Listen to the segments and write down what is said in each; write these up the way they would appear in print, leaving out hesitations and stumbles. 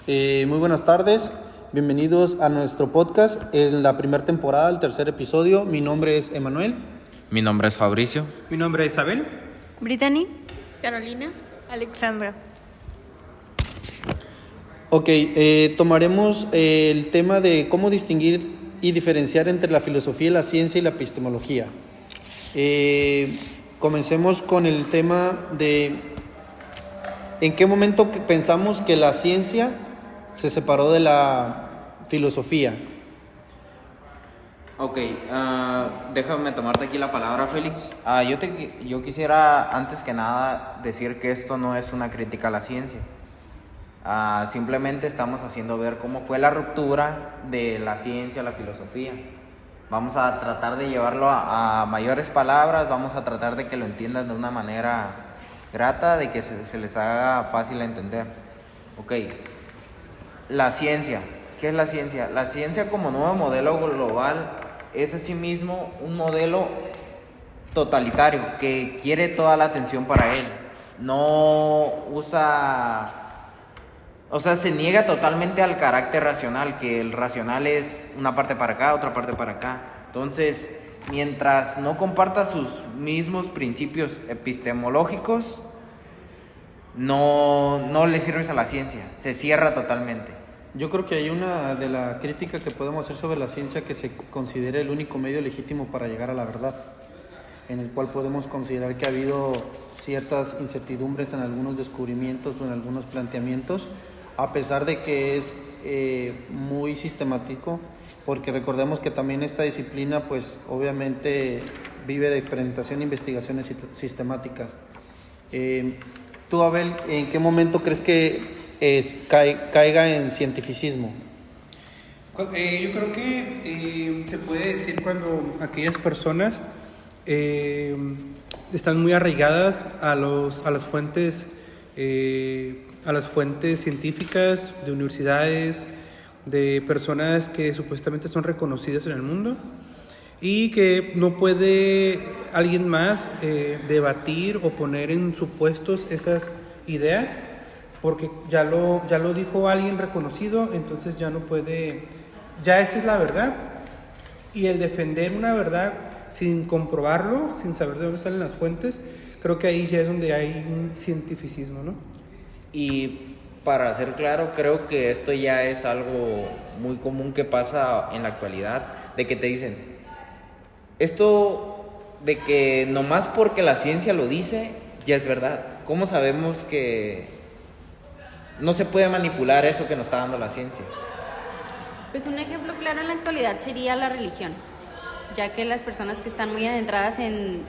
Muy buenas tardes, bienvenidos a nuestro podcast en la primera temporada, el tercer episodio. Mi nombre es Emanuel. Mi nombre es Fabricio. Mi nombre es Abel. Brittany. Carolina. Alexandra. Ok, tomaremos el tema de cómo distinguir y diferenciar entre la filosofía, la ciencia y la epistemología. Comencemos con el tema de en qué momento pensamos que la ciencia se separó de la filosofía. Ok, déjame tomarte aquí la palabra, Félix. Yo quisiera, antes que nada, decir que esto no es una crítica a la ciencia. Simplemente estamos haciendo ver cómo fue la ruptura de la ciencia a la filosofía. Vamos a tratar de llevarlo a mayores palabras, vamos a tratar de que lo entiendan de una manera grata, de que se les haga fácil de entender. Ok, la ciencia. ¿Qué es la ciencia? La ciencia como nuevo modelo global es asimismo un modelo totalitario que quiere toda la atención para él. No usa, se niega totalmente al carácter racional, que el racional es una parte para acá, otra parte para acá. Entonces, mientras no comparta sus mismos principios epistemológicos, no le sirves a la ciencia, se cierra totalmente. Yo creo que hay una de la crítica que podemos hacer sobre la ciencia que se considera el único medio legítimo para llegar a la verdad, en el cual podemos considerar que ha habido ciertas incertidumbres en algunos descubrimientos o en algunos planteamientos, a pesar de que es muy sistemático, porque recordemos que también esta disciplina pues obviamente vive de experimentación e investigaciones sistemáticas. Tú, Abel, ¿en qué momento crees que caiga en cientificismo? Yo creo que se puede decir cuando aquellas personas están muy arraigadas a las fuentes científicas de universidades, de personas que supuestamente son reconocidas en el mundo y que no puede alguien más debatir o poner en supuestos esas ideas, porque ya lo dijo alguien reconocido, entonces ya no puede, ya esa es la verdad. Y el defender una verdad sin comprobarlo, sin saber de dónde salen las fuentes, creo que ahí ya es donde hay un cientificismo, ¿no? Y para ser claro, creo que esto ya es algo muy común que pasa en la actualidad, de que te dicen, esto de que nomás porque la ciencia lo dice, ya es verdad. ¿Cómo sabemos que no se puede manipular eso que nos está dando la ciencia? Pues un ejemplo claro en la actualidad sería la religión, ya que las personas que están muy adentradas en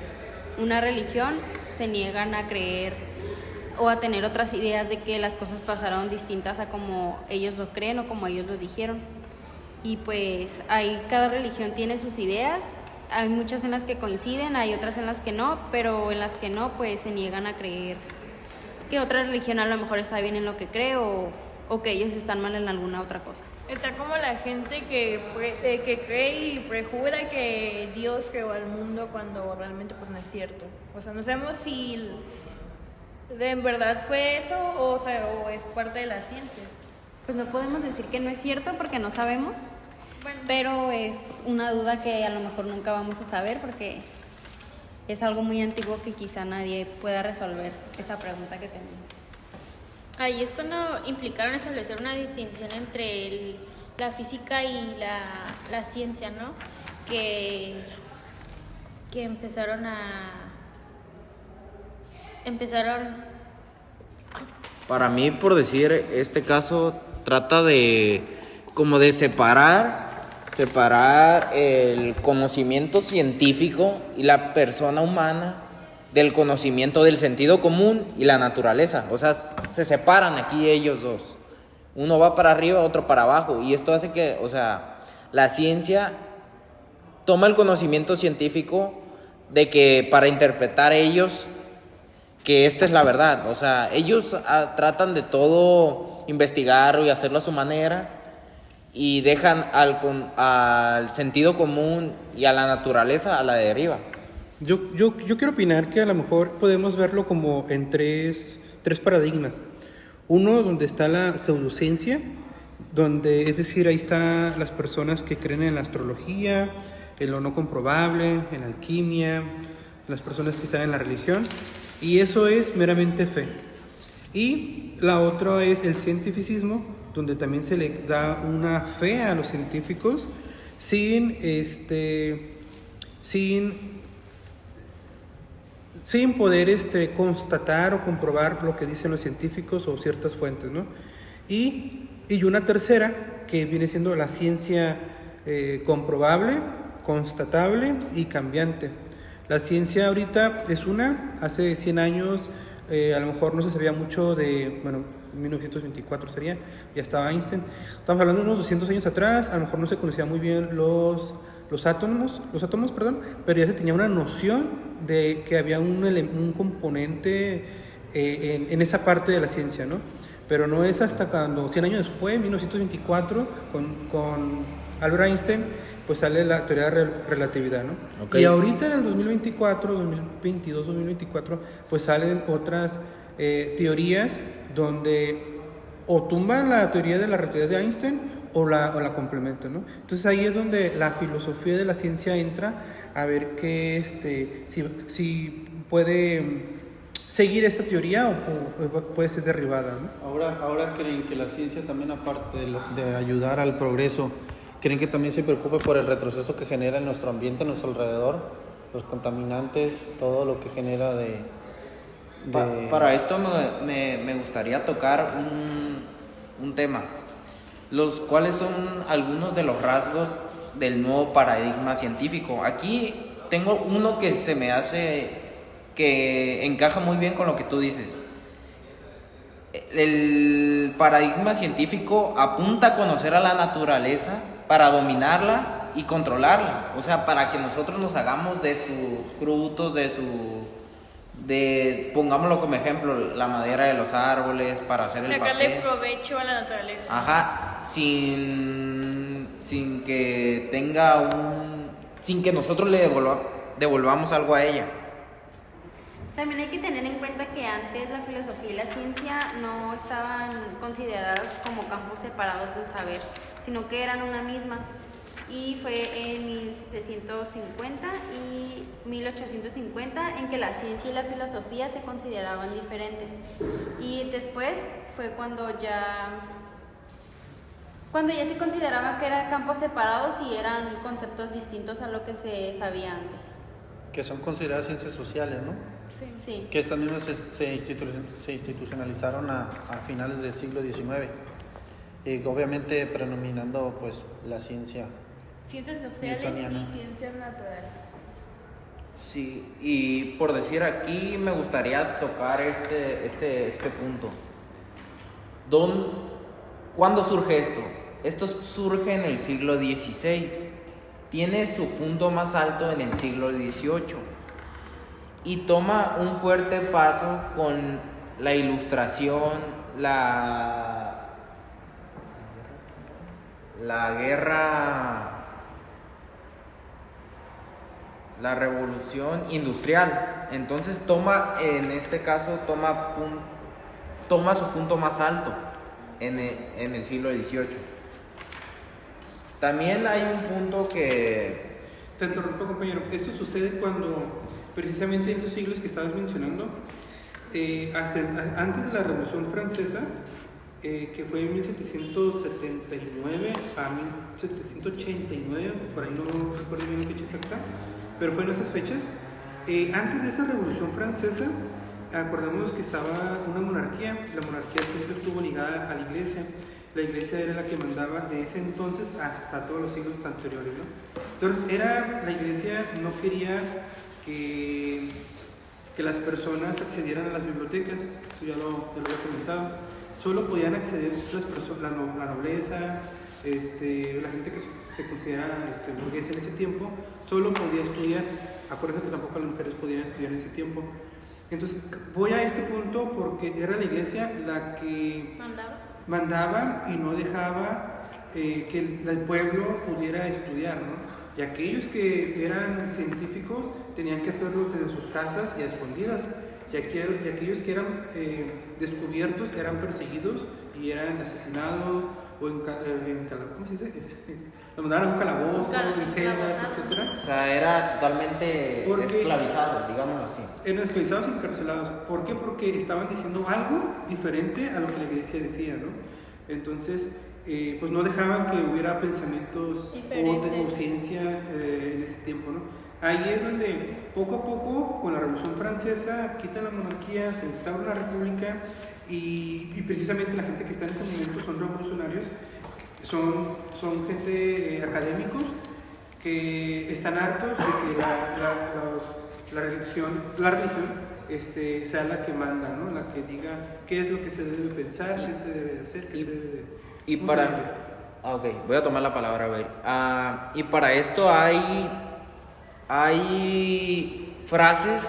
una religión se niegan a creer o a tener otras ideas de que las cosas pasaron distintas a como ellos lo creen o como ellos lo dijeron. Y pues cada religión tiene sus ideas, hay muchas en las que coinciden, hay otras en las que no, pero en las que no, pues se niegan a creer que otra religión a lo mejor está bien en lo que cree o que ellos están mal en alguna otra cosa. Está como la gente que cree y prejura que Dios creó al mundo cuando realmente pues no es cierto. O sea, no sabemos si en verdad fue eso o es parte de la ciencia. Pues no podemos decir que no es cierto porque no sabemos, Bueno, pero es una duda que a lo mejor nunca vamos a saber porque es algo muy antiguo que quizá nadie pueda resolver esa pregunta que tenemos. ahí es cuando implicaron establecer una distinción entre la física y la ciencia, ¿no? Que empezaron. Para mí, por decir, este caso trata de como de separar el conocimiento científico y la persona humana del conocimiento del sentido común y la naturaleza. O sea, se separan aquí ellos dos. Uno va para arriba, otro para abajo. Y esto hace que, la ciencia toma el conocimiento científico de que para interpretar ellos que esta es la verdad. O sea, ellos tratan de todo investigar y hacerlo a su manera y dejan al sentido común y a la naturaleza a la deriva. Yo quiero opinar que a lo mejor podemos verlo como en tres paradigmas. Uno donde está la pseudociencia, donde, es decir, ahí están las personas que creen en la astrología, en lo no comprobable, en la alquimia, las personas que están en la religión, y eso es meramente fe. Y la otra es el cientificismo, donde también se le da una fe a los científicos sin poder constatar o comprobar lo que dicen los científicos o ciertas fuentes, ¿no? Y una tercera, que viene siendo la ciencia comprobable, constatable y cambiante. La ciencia ahorita es hace 100 años a lo mejor no se sabía mucho de, 1924 sería, ya estaba Einstein. Estamos hablando de unos 200 años atrás, a lo mejor no se conocía muy bien los átomos, pero ya se tenía una noción de que había un componente en esa parte de la ciencia, ¿no? Pero no es hasta cuando, 100 años después, 1924, con Albert Einstein, pues sale la teoría de relatividad, ¿no? Okay. Y ahorita en el 2024, 2022, 2024, pues salen otras teorías donde o tumban la teoría de la relatividad de Einstein o la complementan, ¿no? Entonces ahí es donde la filosofía de la ciencia entra a ver si puede seguir esta teoría o puede ser derribada, ¿no? Ahora creen que la ciencia también, aparte de ayudar al progreso, ¿creen que también se preocupe por el retroceso que genera en nuestro ambiente, a nuestro alrededor? Los contaminantes, todo lo que genera Para esto me gustaría tocar un tema, cuáles son algunos de los rasgos del nuevo paradigma científico. Aquí tengo uno que se me hace que encaja muy bien con lo que tú dices. El paradigma científico apunta a conocer a la naturaleza para dominarla y controlarla, o sea, para que nosotros nos hagamos de sus frutos, pongámoslo como ejemplo, la madera de los árboles, para hacer el papel. Sacarle provecho a la naturaleza. Ajá, sin que tenga sin que nosotros le devolvamos algo a ella. También hay que tener en cuenta que antes la filosofía y la ciencia no estaban consideradas como campos separados del saber, sino que eran una misma. Y fue en 1750 y 1850 en que la ciencia y la filosofía se consideraban diferentes. Y después fue cuando ya se consideraba que eran campos separados y eran conceptos distintos a lo que se sabía antes. Que son consideradas ciencias sociales, ¿no? Sí. Que estas mismas se institucionalizaron a finales del siglo XIX, obviamente predominando pues la ciencias sociales newtoniana y ciencias naturales. Sí, y por decir aquí me gustaría tocar este punto. ¿Cuándo surge esto? Esto surge en el siglo XVI, tiene su punto más alto en el siglo XVIII y toma un fuerte paso con la Ilustración, la guerra, la Revolución Industrial. Entonces en este caso toma su punto más alto en el siglo XVIII. También hay un punto que... Te interrumpo, compañero. Esto sucede cuando, precisamente en esos siglos que estabas mencionando, antes de la Revolución Francesa, que fue en 1779 a 1789, por ahí no recuerdo bien la fecha exacta, pero fue en esas fechas. Antes de esa Revolución Francesa, acordamos que estaba una monarquía. La monarquía siempre estuvo ligada a la iglesia. La iglesia era la que mandaba de ese entonces hasta todos los siglos anteriores, ¿no? Entonces, la iglesia no quería que las personas accedieran a las bibliotecas, eso ya lo había comentado. Solo podían acceder la nobleza, la gente que se considera burguesa en ese tiempo, solo podía estudiar. Acuérdense que tampoco las mujeres podían estudiar en ese tiempo. Entonces, voy a este punto porque era la iglesia la que mandaba y no dejaba que el pueblo pudiera estudiar, ¿no? Y aquellos que eran científicos tenían que hacerlo desde sus casas y a escondidas. y aquellos que eran descubiertos eran perseguidos y eran asesinados o ¿cómo se dice? Lo mandaron a un calabozo, en celdas, etc. O sea, era totalmente esclavizado, digámoslo así. Eran esclavizados y encarcelados. ¿Por qué? Porque estaban diciendo algo diferente a lo que la iglesia decía, ¿no? Entonces, pues no dejaban que hubiera pensamientos o de conciencia en ese tiempo, ¿no? Ahí es donde poco a poco, con la Revolución Francesa, quitan la monarquía, se instaura la república y precisamente la gente que está en ese momento son revolucionarios, son gente académicos que están hartos de que la religión sea la que manda, ¿no? La que diga qué es lo que se debe pensar, qué se debe hacer, qué se debe de... Y para... Ok, voy a tomar la palabra, a ver. Y para esto hay frases,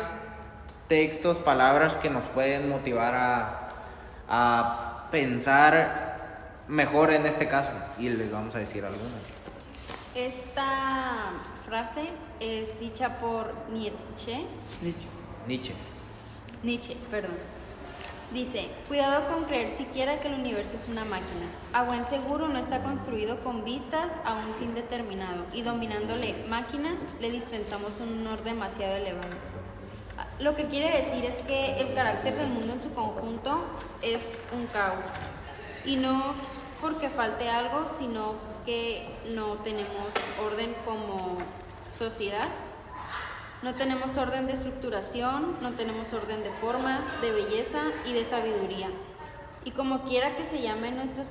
textos, palabras que nos pueden motivar a pensar mejor en este caso, y les vamos a decir algunas. Esta frase es dicha por Nietzsche, perdón. Dice: cuidado con creer siquiera que el universo es una máquina. A buen seguro no está construido con vistas a un fin determinado, y dominándole máquina le dispensamos un honor demasiado elevado. Lo que quiere decir es que el carácter del mundo en su conjunto es un caos, y no porque falte algo, sino que no tenemos orden como sociedad. No tenemos orden de estructuración, no tenemos orden de forma, de belleza y de sabiduría. Y como quiera que se llamen nuestras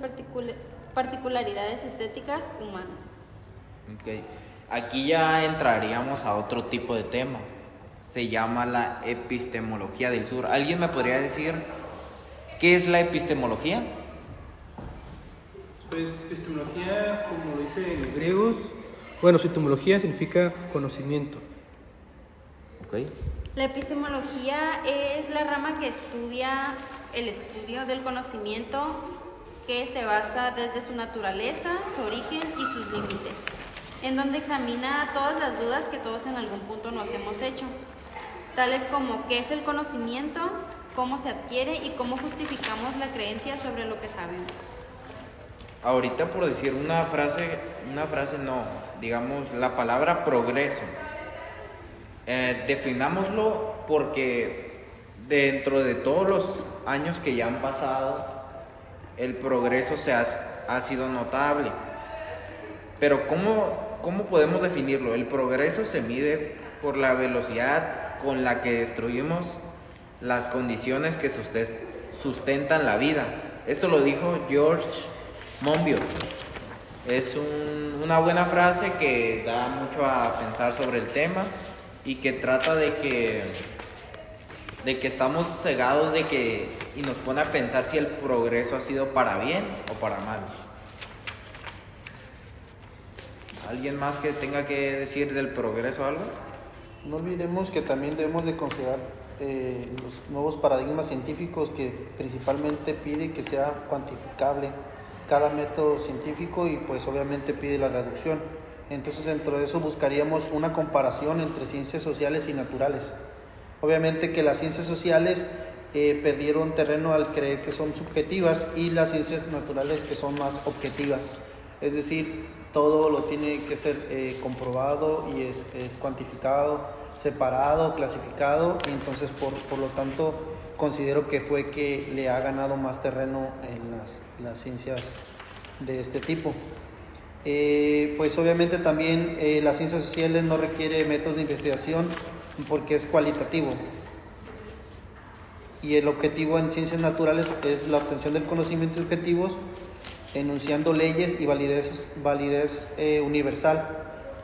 particularidades estéticas humanas. Okay. Aquí ya entraríamos a otro tipo de tema. Se llama la epistemología del sur. ¿Alguien me podría decir qué es la epistemología? Pues epistemología, como dice en griegos, bueno, su etimología significa conocimiento. Okay. La epistemología es la rama que estudia el estudio del conocimiento, que se basa desde su naturaleza, su origen y sus límites, en donde examina todas las dudas que todos en algún punto nos hemos hecho, tales como qué es el conocimiento, cómo se adquiere y cómo justificamos la creencia sobre lo que sabemos. Ahorita, por decir una frase no, digamos la palabra progreso. Definámoslo porque dentro de todos los años que ya han pasado, el progreso ha sido notable. Pero ¿cómo podemos definirlo? El progreso se mide por la velocidad con la que destruimos las condiciones que sustentan la vida. Esto lo dijo George Monbiot. Es una buena frase que da mucho a pensar sobre el tema y que trata de que estamos cegados y nos pone a pensar si el progreso ha sido para bien o para mal. ¿Alguien más que tenga que decir del progreso algo? No olvidemos que también debemos de considerar los nuevos paradigmas científicos que principalmente pide que sea cuantificable cada método científico y pues obviamente pide la reducción. Entonces dentro de eso buscaríamos una comparación entre ciencias sociales y naturales. Obviamente que las ciencias sociales perdieron terreno al creer que son subjetivas y las ciencias naturales que son más objetivas. Es decir, todo lo tiene que ser comprobado y es cuantificado, separado, clasificado, y entonces por lo tanto considero que fue que le ha ganado más terreno en las ciencias de este tipo. Pues obviamente también las ciencias sociales no requiere métodos de investigación porque es cualitativo, y el objetivo en ciencias naturales es la obtención del conocimiento de objetivos enunciando leyes y validez universal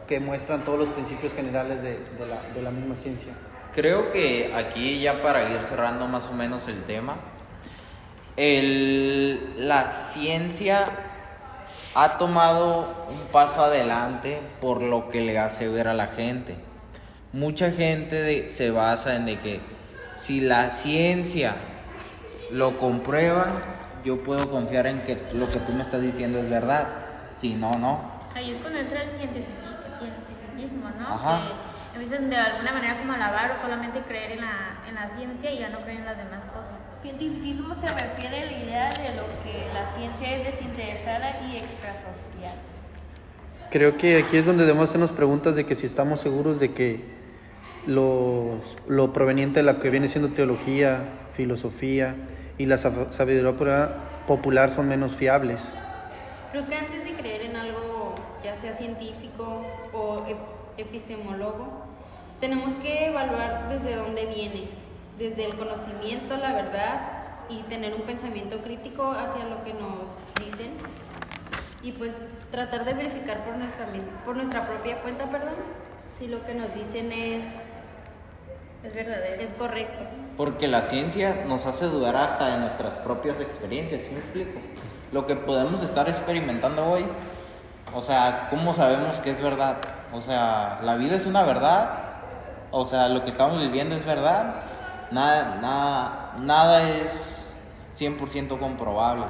que muestran todos los principios generales de la misma ciencia. Creo que aquí, ya para ir cerrando más o menos el tema, la ciencia ha tomado un paso adelante por lo que le hace ver a la gente. Mucha gente se basa en de que si la ciencia lo comprueba, yo puedo confiar en que lo que tú me estás diciendo es verdad. Si no, no. Ahí es cuando entra el cientificismo, ¿no? Ajá. empiezan de alguna manera como a alabar o solamente creer en la ciencia y ya no creen en las demás cosas. Cientifismo se refiere a la idea de lo que la ciencia es desinteresada y extrasocial. Creo que aquí es donde debemos hacernos preguntas de que si estamos seguros de que lo proveniente de la que viene siendo teología, filosofía y la sabiduría popular son menos fiables. Creo que antes de creer en algo, ya sea científico o epistemólogo, tenemos que evaluar desde dónde viene, desde el conocimiento, la verdad, y tener un pensamiento crítico hacia lo que nos dicen, y pues tratar de verificar por nuestra propia cuenta, si lo que nos dicen es verdadero, es correcto. Porque la ciencia nos hace dudar hasta de nuestras propias experiencias, ¿sí me explico? Lo que podemos estar experimentando hoy, o sea, ¿cómo sabemos que es verdad? O sea, la vida es una verdad, o sea, lo que estamos viviendo es verdad, nada es 100% comprobable.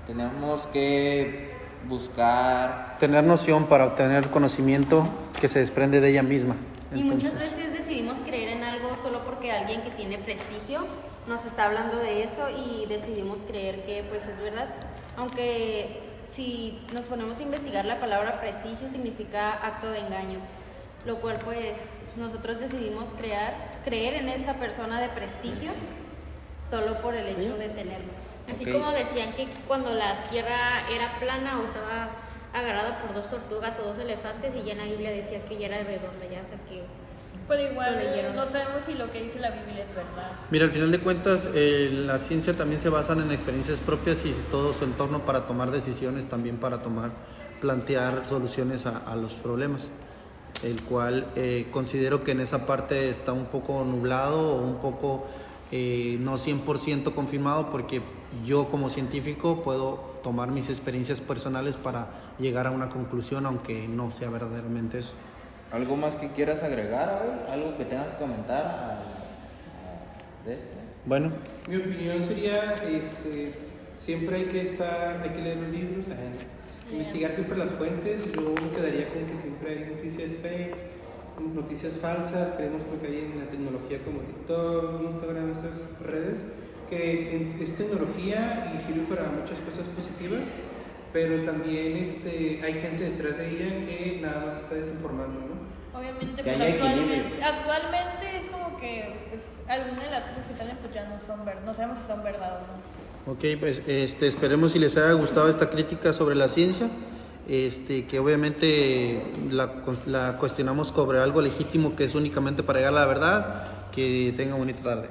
Tenemos que buscar... Tener noción para obtener conocimiento que se desprende de ella misma. Y muchas veces decidimos creer en algo solo porque alguien que tiene prestigio nos está hablando de eso y decidimos creer que pues es verdad. Aunque si nos ponemos a investigar, la palabra prestigio significa acto de engaño, lo cual pues nosotros decidimos creer en esa persona de prestigio solo por el hecho de tenerlo. Así como decían que cuando la tierra era plana o estaba agarrada por 2 tortugas o 2 elefantes, y ya en la Biblia decía que ya era redonda, ya hasta que... Pero igual no sabemos si lo que dice la Biblia es verdad. Mira, al final de cuentas, la ciencia también se basa en experiencias propias y todo su entorno para tomar decisiones, también para plantear soluciones a los problemas, el cual considero que en esa parte está un poco nublado o un poco no 100% confirmado, porque yo como científico puedo tomar mis experiencias personales para llegar a una conclusión, aunque no sea verdaderamente eso. ¿Algo más que quieras agregar, Abel? ¿Algo que tengas que comentar de esto? Bueno, Mi opinión sería, siempre hay que leer los libros, investigar siempre las fuentes. Yo me quedaría con que siempre hay noticias fake, noticias falsas. Creemos que hay en la tecnología como TikTok, Instagram, estas redes, que es tecnología y sirve para muchas cosas positivas, pero también hay gente detrás de ella que nada más está desinformando, ¿no? Obviamente, Que pues haya equilibrio. actualmente es como que pues, algunas de las cosas que salen pues ya no sabemos si son verdad o no. ok, pues esperemos si les haya gustado esta crítica sobre la ciencia, que obviamente la cuestionamos sobre algo legítimo que es únicamente para llegar a la verdad. Que tengan bonita tarde.